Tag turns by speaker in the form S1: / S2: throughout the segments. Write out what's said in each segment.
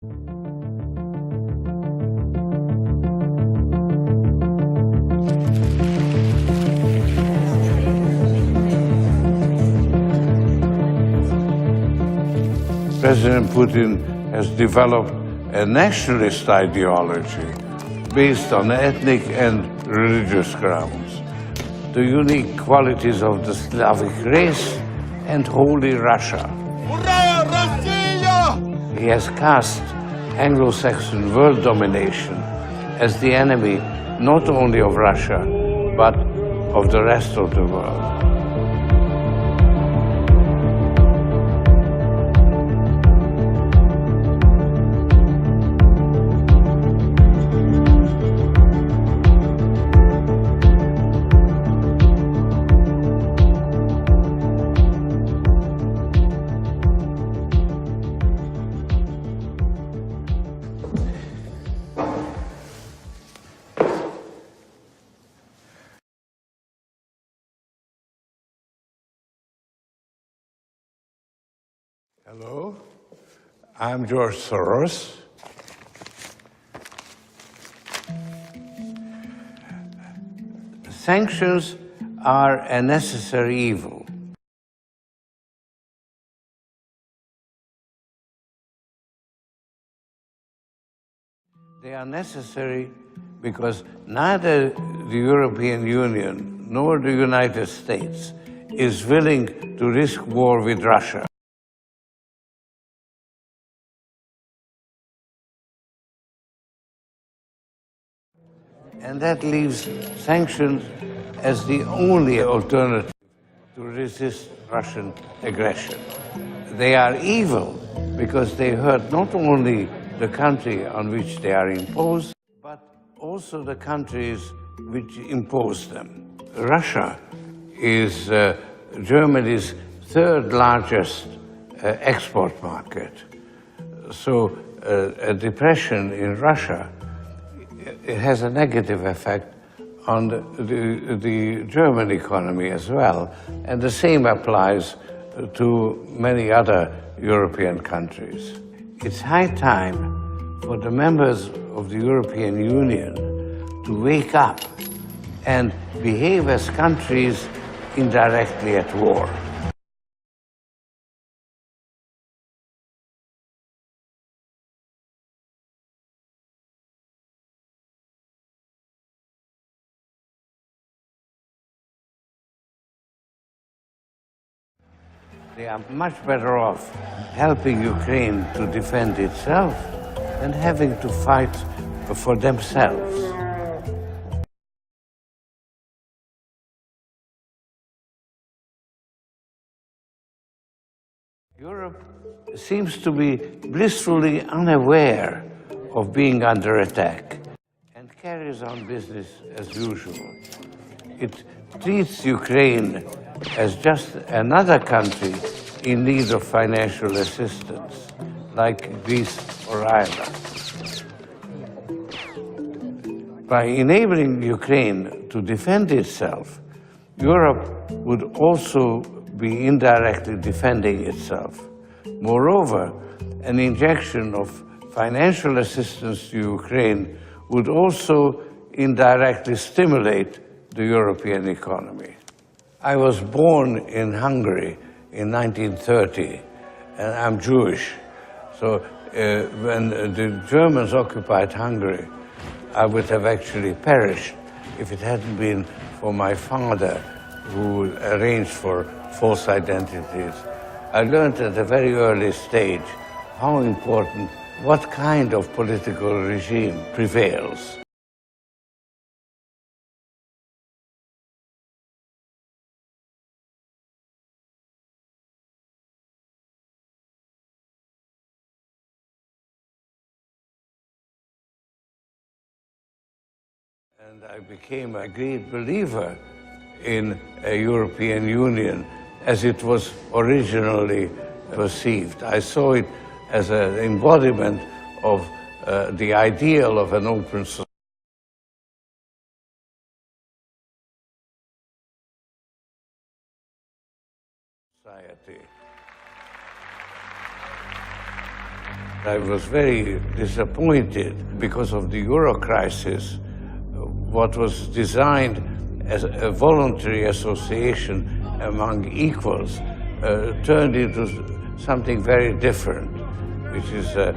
S1: President Putin has developed a nationalist ideology based on ethnic and religious grounds, the unique qualities of the Slavic race and Holy Russia. He has cast Anglo-Saxon world domination as the enemy not only of Russia, but of the rest of the world. Hello, I'm George Soros. Sanctions are a necessary evil. They are necessary because neither the European Union nor the United States is willing to risk war with Russia. And that leaves sanctions as the only alternative to resist Russian aggression. They are evil because they hurt not only the country on which they are imposed, but also the countries which impose them. Russia is Germany's third largest export market. So a depression in Russia, it has a negative effect on the German economy as well. And the same applies to many other European countries. It's high time for the members of the European Union to wake up and behave as countries indirectly at war. They are much better off helping Ukraine to defend itself than having to fight for themselves. Europe seems to be blissfully unaware of being under attack and carries on business as usual. It treats Ukraine as just another country in need of financial assistance, like Greece or Ireland. By enabling Ukraine to defend itself, Europe would also be indirectly defending itself. Moreover, an injection of financial assistance to Ukraine would also indirectly stimulate the European economy. I was born in Hungary in 1930, and I'm Jewish. So when the Germans occupied Hungary, I would have actually perished if it hadn't been for my father, who arranged for false identities. I learned at a very early stage how important what kind of political regime prevails. And I became a great believer in a European Union as it was originally perceived. I saw it as an embodiment of the ideal of an open society. I was very disappointed because of the euro crisis. What was designed as a voluntary association among equals turned into something very different, which is a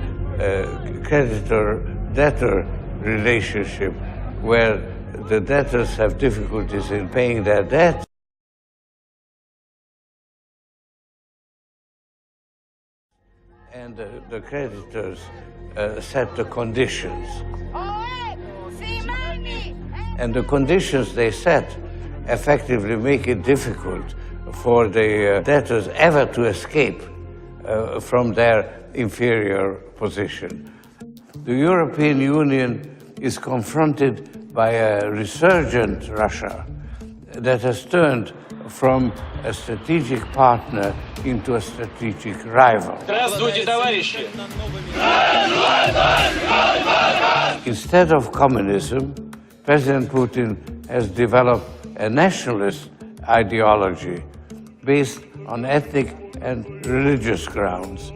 S1: creditor-debtor relationship where the debtors have difficulties in paying their debts. And the creditors set the conditions. And the conditions they set effectively make it difficult for the debtors ever to escape from their inferior position. The European Union is confronted by a resurgent Russia that has turned from a strategic partner into a strategic rival. Instead of communism, President Putin has developed a nationalist ideology based on ethnic and religious grounds.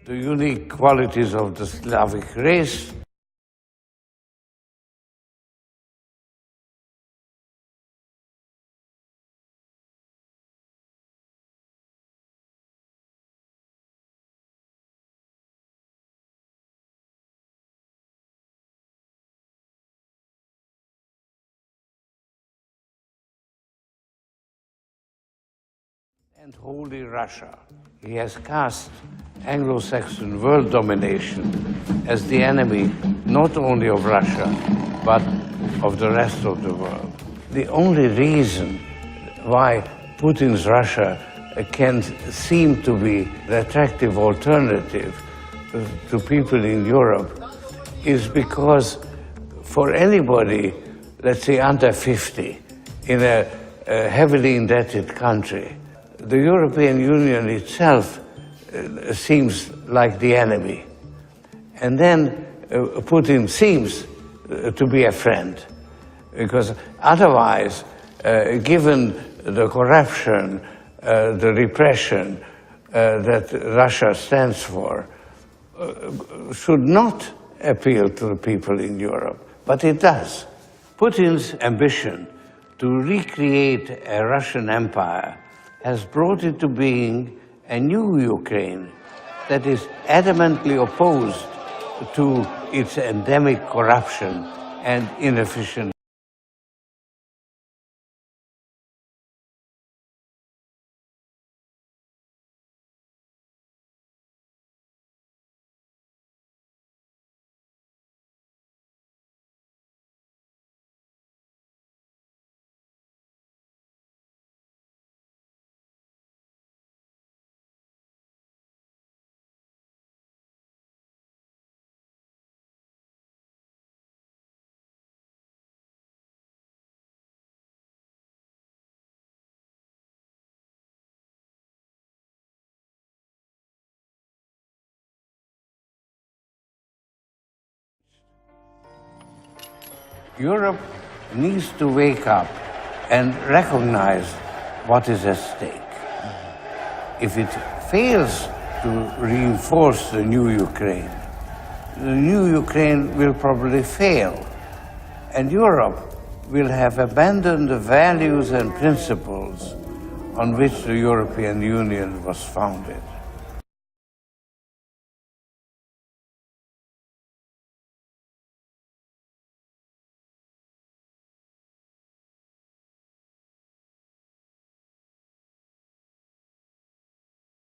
S1: The unique qualities of the Slavic race and Holy Russia. He has cast Anglo-Saxon world domination as the enemy not only of Russia, but of the rest of the world. The only reason why Putin's Russia can seem to be the attractive alternative to people in Europe is because for anybody, let's say under 50, in a heavily indebted country, the European Union itself seems like the enemy. And then Putin seems to be a friend, because otherwise, given the corruption, the repression that Russia stands for, should not appeal to the people in Europe. But it does. Putin's ambition to recreate a Russian empire has brought into being a new Ukraine that is adamantly opposed to its endemic corruption and inefficient. Europe needs to wake up and recognize what is at stake. If it fails to reinforce the new Ukraine will probably fail, and Europe will have abandoned the values and principles on which the European Union was founded.